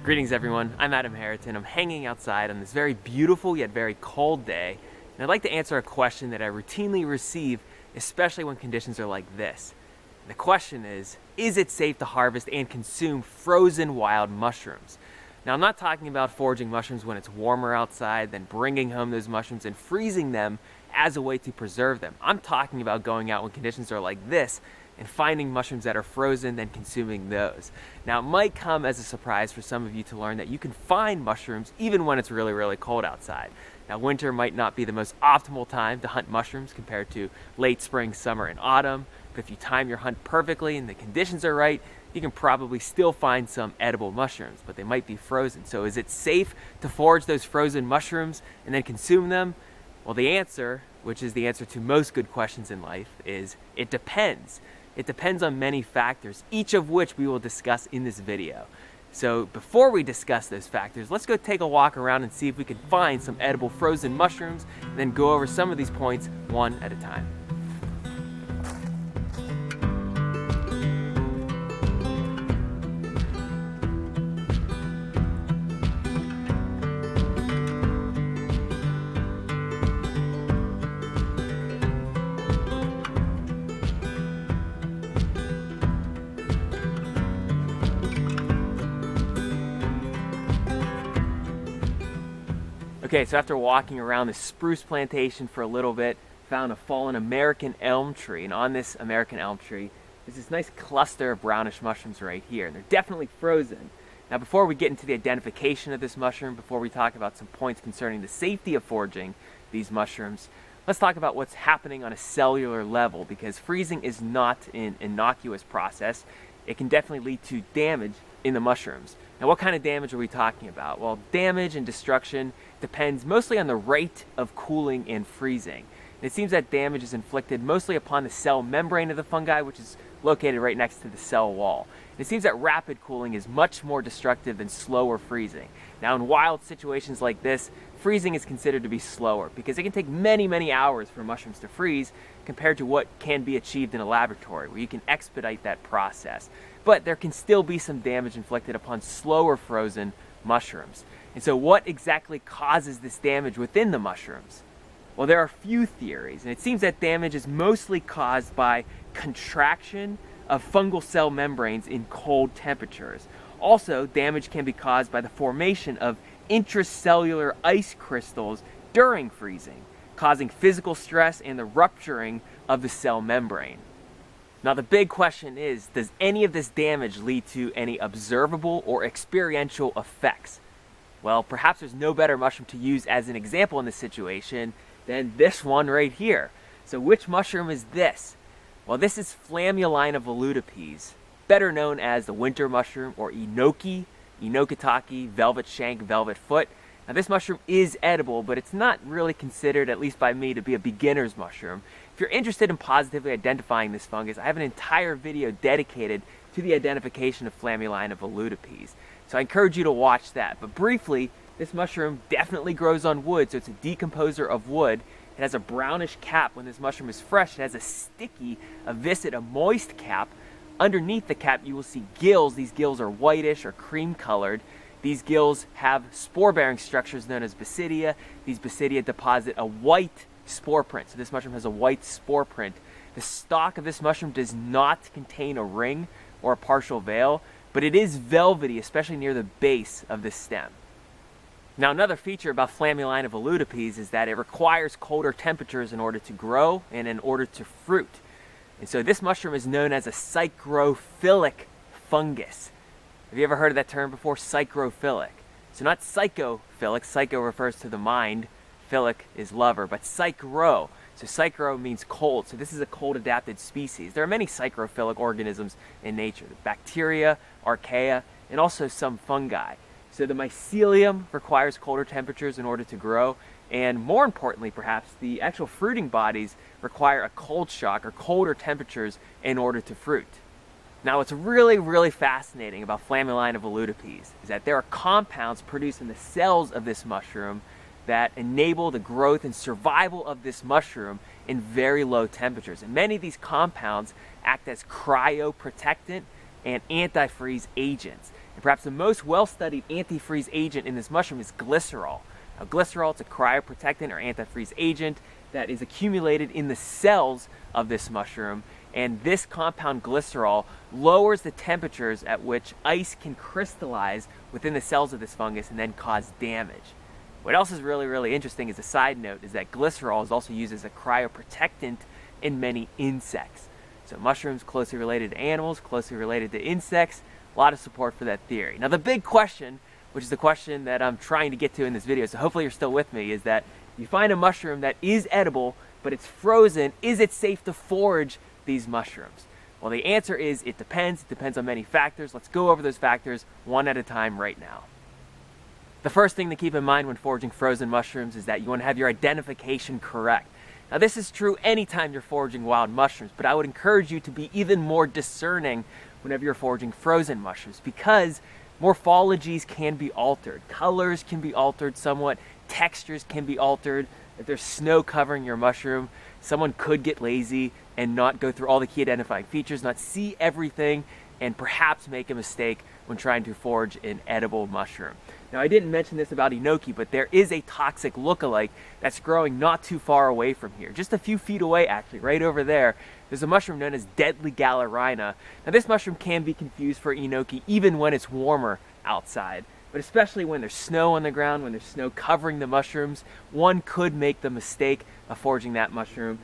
Greetings everyone, I'm Adam Haritan. I'm hanging outside on this very beautiful yet very cold day, and I'd like to answer a question that I routinely receive, especially when conditions are like this. And the question is it safe to harvest and consume frozen wild mushrooms? Now I'm not talking about foraging mushrooms when it's warmer outside, then bringing home those mushrooms and freezing them as a way to preserve them. I'm talking about going out when conditions are like this and finding mushrooms that are frozen, then consuming those. Now, it might come as a surprise for some of you to learn that you can find mushrooms even when it's really, really cold outside. Now, winter might not be the most optimal time to hunt mushrooms compared to late spring, summer, and autumn, but if you time your hunt perfectly and the conditions are right, you can probably still find some edible mushrooms, but they might be frozen. So is it safe to forage those frozen mushrooms and then consume them? Well, the answer, which is the answer to most good questions in life, is it depends. It depends on many factors, each of which we will discuss in this video. So before we discuss those factors, let's go take a walk around and see if we can find some edible frozen mushrooms, and then go over some of these points one at a time. Okay, so after walking around this spruce plantation for a little bit, found a fallen American elm tree, and on this American elm tree is this nice cluster of brownish mushrooms right here, and they're definitely frozen. Now before we get into the identification of this mushroom, before we talk about some points concerning the safety of foraging these mushrooms, let's talk about what's happening on a cellular level, because freezing is not an innocuous process. It can definitely lead to damage in the mushrooms. Now, what kind of damage are we talking about? Well, damage and destruction depends mostly on the rate of cooling and freezing. And it seems that damage is inflicted mostly upon the cell membrane of the fungi, which is located right next to the cell wall. And it seems that rapid cooling is much more destructive than slower freezing. Now, in wild situations like this, freezing is considered to be slower because it can take many, many hours for mushrooms to freeze compared to what can be achieved in a laboratory, where you can expedite that process. But there can still be some damage inflicted upon slower frozen mushrooms. And so what exactly causes this damage within the mushrooms? Well, there are a few theories, and it seems that damage is mostly caused by contraction of fungal cell membranes in cold temperatures. Also, damage can be caused by the formation of intracellular ice crystals during freezing, causing physical stress and the rupturing of the cell membrane. Now the big question is, does any of this damage lead to any observable or experiential effects? Well, perhaps there's no better mushroom to use as an example in this situation than this one right here. So which mushroom is this? Well, this is Flammulina velutipes, better known as the winter mushroom or enoki, enokitake, velvet shank, velvet foot. Now this mushroom is edible, but it's not really considered, at least by me, to be a beginner's mushroom. If you're interested in positively identifying this fungus, I have an entire video dedicated to the identification of Flammulina velutipes. So I encourage you to watch that. But briefly, this mushroom definitely grows on wood, so it's a decomposer of wood. It has a brownish cap when this mushroom is fresh. It has a sticky, a viscid, a moist cap. Underneath the cap, you will see gills. These gills are whitish or cream colored. These gills have spore-bearing structures known as basidia. These basidia deposit a white spore print. So this mushroom has a white spore print. The stalk of this mushroom does not contain a ring or a partial veil, but it is velvety, especially near the base of the stem. Now, another feature about Flammulina velutipes is that it requires colder temperatures in order to grow and in order to fruit. And so this mushroom is known as a psychrophilic fungus. Have you ever heard of that term before? Psychrophilic. So not psychophilic. Psycho refers to the mind. Philic is lover, but psychro. So psychro means cold. So this is a cold adapted species. There are many psychrophilic organisms in nature. Bacteria, archaea, and also some fungi. So the mycelium requires colder temperatures in order to grow. And more importantly, perhaps, the actual fruiting bodies require a cold shock or colder temperatures in order to fruit. Now, what's really, really fascinating about Flammulina velutipes is that there are compounds produced in the cells of this mushroom that enable the growth and survival of this mushroom in very low temperatures. And many of these compounds act as cryoprotectant and antifreeze agents. And perhaps the most well-studied antifreeze agent in this mushroom is glycerol. Now, glycerol is a cryoprotectant or antifreeze agent that is accumulated in the cells of this mushroom, and this compound glycerol lowers the temperatures at which ice can crystallize within the cells of this fungus and then cause damage. What else is really interesting as a side note is that glycerol is also used as a cryoprotectant in many insects. So mushrooms closely related to animals, closely related to insects, a lot of support for that theory. Now the big question, which is the question that I'm trying to get to in this video, so hopefully you're still with me, is that you find a mushroom that is edible, but it's frozen, is it safe to forage these mushrooms? Well, the answer is it depends. It depends on many factors. Let's go over those factors one at a time right now. The first thing to keep in mind when foraging frozen mushrooms is that you want to have your identification correct. Now this is true anytime you're foraging wild mushrooms, but I would encourage you to be even more discerning whenever you're foraging frozen mushrooms, because morphologies can be altered, colors can be altered somewhat, textures can be altered. If there's snow covering your mushroom, someone could get lazy and not go through all the key identifying features, not see everything, and perhaps make a mistake when trying to forage an edible mushroom. Now, I didn't mention this about enoki, but there is a toxic lookalike that's growing not too far away from here. Just a few feet away, actually, right over there, there's a mushroom known as deadly Galerina. Now, this mushroom can be confused for enoki even when it's warmer outside, but especially when there's snow on the ground, when there's snow covering the mushrooms, one could make the mistake of foraging that mushroom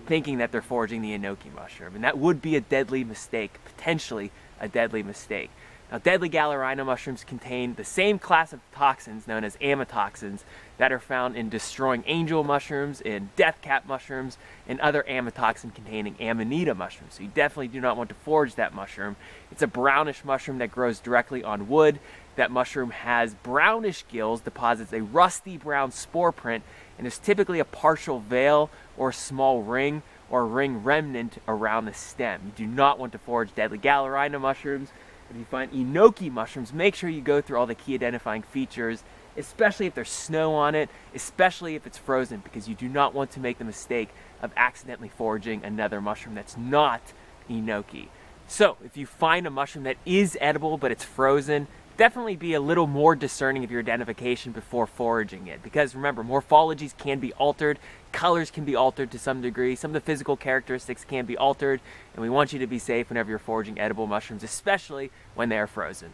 thinking that they're foraging the enoki mushroom, and that would be a deadly mistake, potentially a deadly mistake. Now, deadly Galerina mushrooms contain the same class of toxins known as amatoxins that are found in destroying angel mushrooms, in deathcap mushrooms, and other amatoxin-containing amanita mushrooms. So you definitely do not want to forage that mushroom. It's a brownish mushroom that grows directly on wood. That mushroom has brownish gills, deposits a rusty brown spore print, and there's typically a partial veil or a small ring or ring remnant around the stem. You do not want to forage deadly Galerina mushrooms. If you find enoki mushrooms, make sure you go through all the key identifying features, especially if there's snow on it, especially if it's frozen, because you do not want to make the mistake of accidentally foraging another mushroom that's not enoki. So if you find a mushroom that is edible but it's frozen, definitely be a little more discerning of your identification before foraging it, because remember, morphologies can be altered, colors can be altered to some degree, some of the physical characteristics can be altered, and we want you to be safe whenever you're foraging edible mushrooms, especially when they are frozen.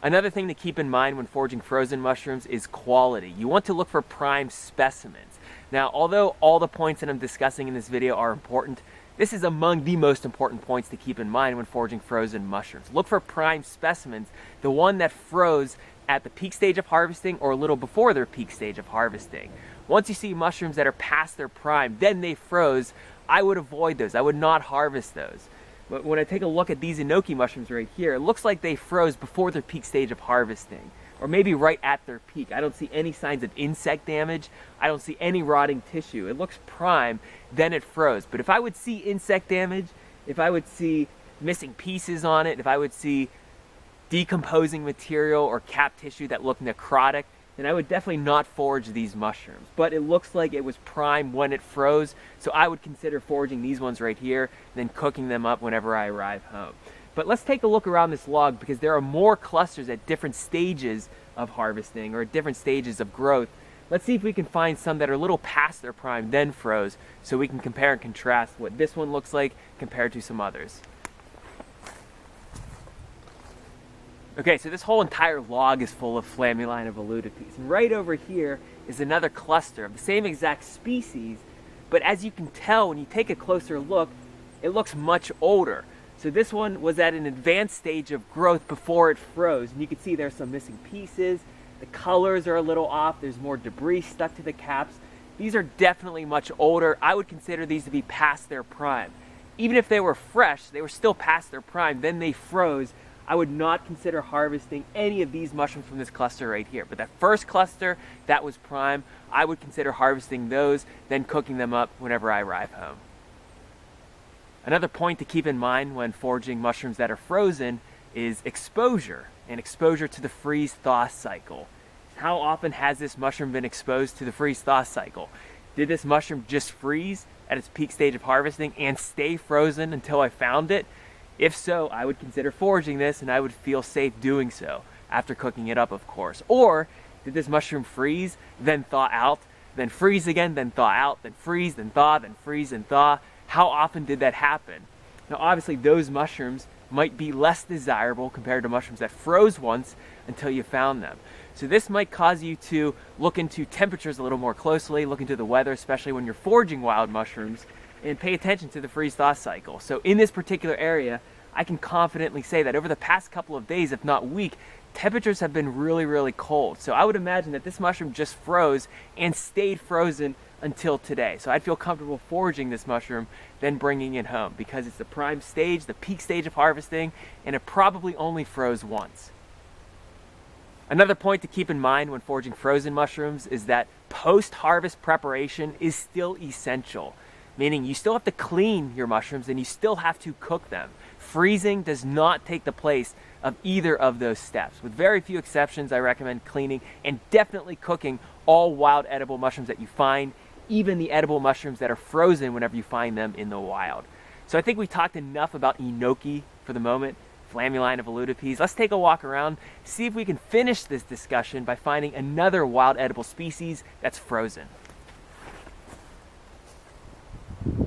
Another thing to keep in mind when foraging frozen mushrooms is quality. You want to look for prime specimens. Now, although all the points that I'm discussing in this video are important, this is among the most important points to keep in mind when foraging frozen mushrooms. Look for prime specimens, the one that froze at the peak stage of harvesting or a little before their peak stage of harvesting. Once you see mushrooms that are past their prime, then they froze, I would avoid those. I would not harvest those. But when I take a look at these enoki mushrooms right here, it looks like they froze before their peak stage of harvesting, or maybe right at their peak. I don't see any signs of insect damage. I don't see any rotting tissue. It looks prime, then it froze. But if I would see insect damage, if I would see missing pieces on it, if I would see decomposing material or cap tissue that looked necrotic, then I would definitely not forage these mushrooms. But it looks like it was prime when it froze, so I would consider foraging these ones right here, and then cooking them up whenever I arrive home. But let's take a look around this log, because there are more clusters at different stages of harvesting or at different stages of growth. Let's see if we can find some that are a little past their prime, then froze, so we can compare and contrast what this one looks like compared to some others. Okay, so this whole entire log is full of Flammulaena velutepies. And right over here is another cluster of the same exact species, but as you can tell when you take a closer look, it looks much older. So this one was at an advanced stage of growth before it froze, and you can see there's some missing pieces, the colors are a little off, there's more debris stuck to the caps. These are definitely much older. I would consider these to be past their prime. Even if they were fresh, they were still past their prime, then they froze. I would not consider harvesting any of these mushrooms from this cluster right here. But that first cluster, that was prime, I would consider harvesting those, then cooking them up whenever I arrive home. Another point to keep in mind when foraging mushrooms that are frozen is exposure, and exposure to the freeze-thaw cycle. How often has this mushroom been exposed to the freeze-thaw cycle? Did this mushroom just freeze at its peak stage of harvesting and stay frozen until I found it? If so, I would consider foraging this, and I would feel safe doing so, after cooking it up, of course. Or did this mushroom freeze, then thaw out, then freeze again, then thaw out, then freeze, then thaw, then freeze and thaw? How often did that happen? Now obviously those mushrooms might be less desirable compared to mushrooms that froze once until you found them. So this might cause you to look into temperatures a little more closely, look into the weather, especially when you're foraging wild mushrooms, and pay attention to the freeze-thaw cycle. So in this particular area, I can confidently say that over the past couple of days, if not week, temperatures have been really, really cold. So I would imagine that this mushroom just froze and stayed frozen until today. So I'd feel comfortable foraging this mushroom, then bringing it home, because it's the prime stage, the peak stage of harvesting, and it probably only froze once. Another point to keep in mind when foraging frozen mushrooms is that post-harvest preparation is still essential, meaning you still have to clean your mushrooms and you still have to cook them. Freezing does not take the place of either of those steps. With very few exceptions, I recommend cleaning and definitely cooking all wild edible mushrooms that you find, even the edible mushrooms that are frozen whenever you find them in the wild. So I think we talked enough about enoki for the moment, Flammuline of Eludipees. Let's take a walk around, see if we can finish this discussion by finding another wild edible species that's frozen.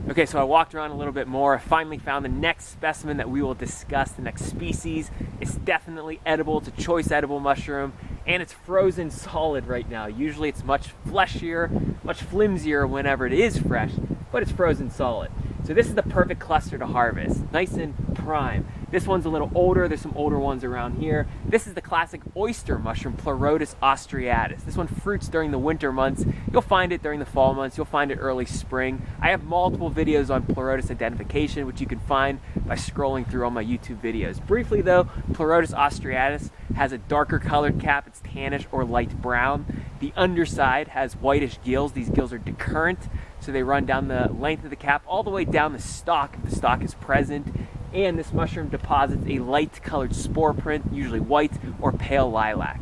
Okay, so I walked around a little bit more. I finally found the next specimen that we will discuss, the next species. It's definitely edible. It's a choice edible mushroom, and it's frozen solid right now. Usually it's much fleshier, much flimsier whenever it is fresh, but it's frozen solid. So this is the perfect cluster to harvest, nice and prime. This one's a little older. There's some older ones around here. This is the classic oyster mushroom, Pleurotus austriatus. This one fruits during the winter months. You'll find it during the fall months. You'll find it early spring. I have multiple videos on Pleurotus identification, which you can find by scrolling through all my YouTube videos. Briefly though, Pleurotus austriatus has a darker colored cap. It's tannish or light brown. The underside has whitish gills. These gills are decurrent, so they run down the length of the cap all the way down the stalk if the stalk is present. And this mushroom deposits a light colored spore print, usually white or pale lilac.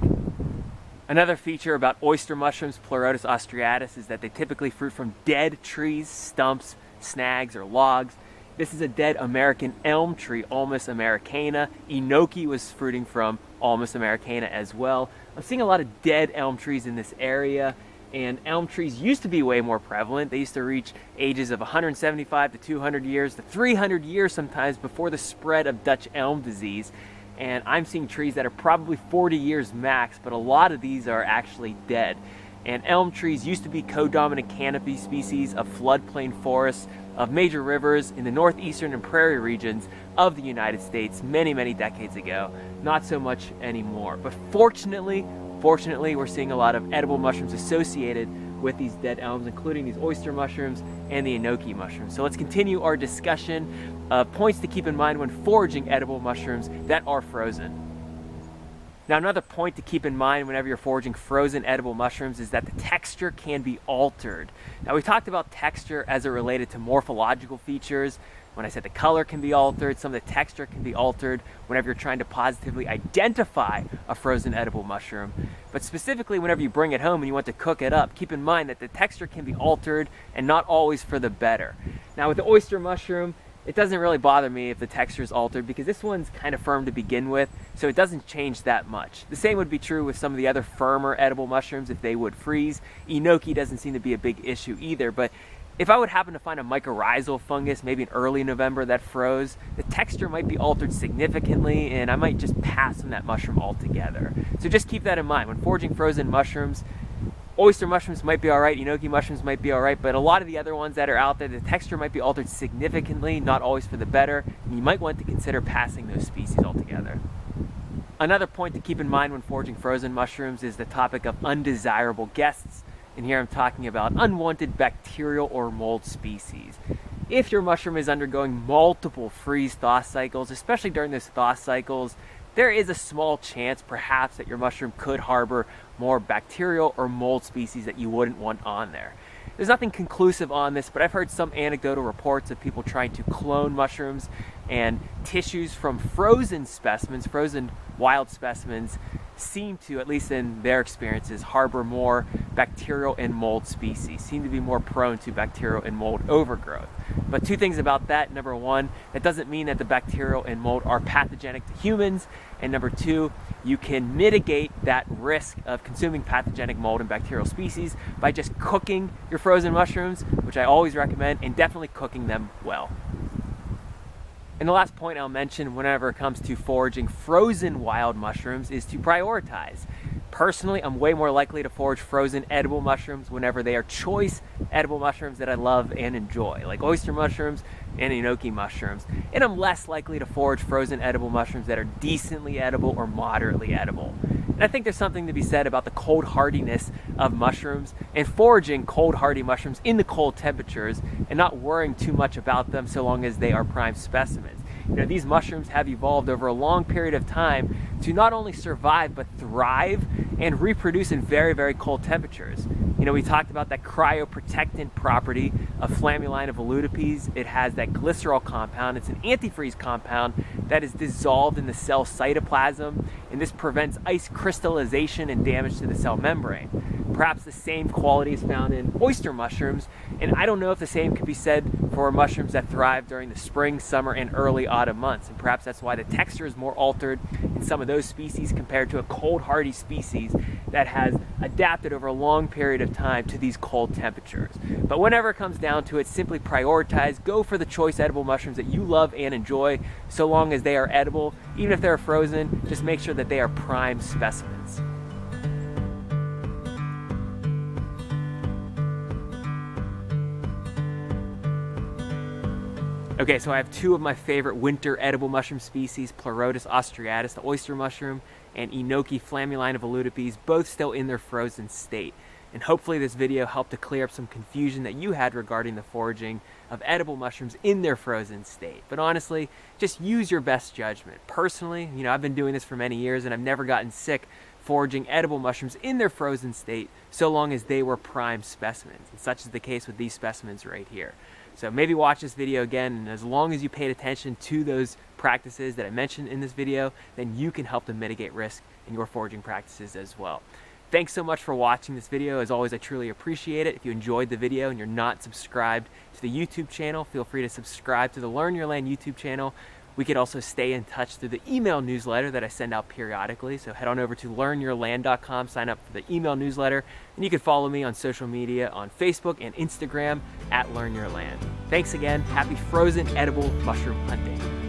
Another feature about oyster mushrooms, Pleurotus austriatus, is that they typically fruit from dead trees, stumps, snags, or logs. This is a dead American elm tree, Ulmus americana. Enoki was fruiting from Ulmus americana as well. I'm seeing a lot of dead elm trees in this area. And elm trees used to be way more prevalent. They used to reach ages of 175 to 200 years to 300 years sometimes before the spread of Dutch elm disease. And I'm seeing trees that are probably 40 years max, but a lot of these are actually dead. And elm trees used to be co-dominant canopy species of floodplain forests of major rivers in the northeastern and prairie regions of the United States many, many decades ago. Not so much anymore. But fortunately, we're seeing a lot of edible mushrooms associated with these dead elms, including these oyster mushrooms and the enoki mushrooms. So let's continue our discussion of points to keep in mind when foraging edible mushrooms that are frozen. Now, another point to keep in mind whenever you're foraging frozen edible mushrooms is that the texture can be altered. Now, we talked about texture as it related to morphological features. When I said the color can be altered, some of the texture can be altered whenever you're trying to positively identify a frozen edible mushroom. But specifically whenever you bring it home and you want to cook it up, keep in mind that the texture can be altered and not always for the better. Now with the oyster mushroom, it doesn't really bother me if the texture is altered because this one's kind of firm to begin with, so it doesn't change that much. The same would be true with some of the other firmer edible mushrooms if they would freeze. Enoki doesn't seem to be a big issue either, but if I would happen to find a mycorrhizal fungus, maybe in early November that froze, the texture might be altered significantly and I might just pass on that mushroom altogether. So just keep that in mind. When foraging frozen mushrooms, oyster mushrooms might be alright, enoki mushrooms might be alright, but a lot of the other ones that are out there, the texture might be altered significantly, not always for the better, and you might want to consider passing those species altogether. Another point to keep in mind when foraging frozen mushrooms is the topic of undesirable guests. And here I'm talking about unwanted bacterial or mold species. If your mushroom is undergoing multiple freeze-thaw cycles, especially during those thaw cycles, there is a small chance perhaps that your mushroom could harbor more bacterial or mold species that you wouldn't want on there. There's nothing conclusive on this, but I've heard some anecdotal reports of people trying to clone mushrooms and tissues from frozen specimens, frozen wild specimens, seem to, at least in their experiences, harbor more bacterial and mold species, seem to be more prone to bacterial and mold overgrowth. But two things about that. Number one, that doesn't mean that the bacterial and mold are pathogenic to humans. And number two, you can mitigate that risk of consuming pathogenic mold and bacterial species by just cooking your frozen mushrooms, which I always recommend, and definitely cooking them well. And the last point I'll mention whenever it comes to foraging frozen wild mushrooms is to prioritize. Personally, I'm way more likely to forage frozen edible mushrooms whenever they are choice edible mushrooms that I love and enjoy, like oyster mushrooms and enoki mushrooms. And I'm less likely to forage frozen edible mushrooms that are decently edible or moderately edible. And I think there's something to be said about the cold hardiness of mushrooms and foraging cold hardy mushrooms in the cold temperatures and not worrying too much about them so long as they are prime specimens. You know, these mushrooms have evolved over a long period of time to not only survive but thrive and reproduce in very, very cold temperatures. You know, we talked about that cryoprotectant property of Flammuline of Eludipes. It has that glycerol compound. It's an antifreeze compound that is dissolved in the cell cytoplasm, and this prevents ice crystallization and damage to the cell membrane. Perhaps the same quality is found in oyster mushrooms, and I don't know if the same could be said for mushrooms that thrive during the spring, summer, and early autumn months. And perhaps that's why the texture is more altered in some of those species compared to a cold hardy species that has adapted over a long period of time to these cold temperatures. But whenever it comes down to it, simply prioritize, go for the choice edible mushrooms that you love and enjoy, so long as they are edible. Even if they're frozen, just make sure that they are prime specimens. Okay, so I have two of my favorite winter edible mushroom species, Pleurotus austriatus, the oyster mushroom, and Enoki Flammuline of Eludipes, both still in their frozen state. And hopefully this video helped to clear up some confusion that you had regarding the foraging of edible mushrooms in their frozen state. But honestly, just use your best judgment. Personally, you know, I've been doing this for many years and I've never gotten sick foraging edible mushrooms in their frozen state so long as they were prime specimens. And such is the case with these specimens right here. So maybe watch this video again, and as long as you paid attention to those practices that I mentioned in this video, then you can help to mitigate risk in your foraging practices as well. Thanks so much for watching this video. As always, I truly appreciate it. If you enjoyed the video and you're not subscribed to the YouTube channel, feel free to subscribe to the Learn Your Land YouTube channel. We could also stay in touch through the email newsletter that I send out periodically. So head on over to learnyourland.com, sign up for the email newsletter, and you can follow me on social media on Facebook and Instagram at Learn Your Land. Thanks again. Happy frozen edible mushroom hunting.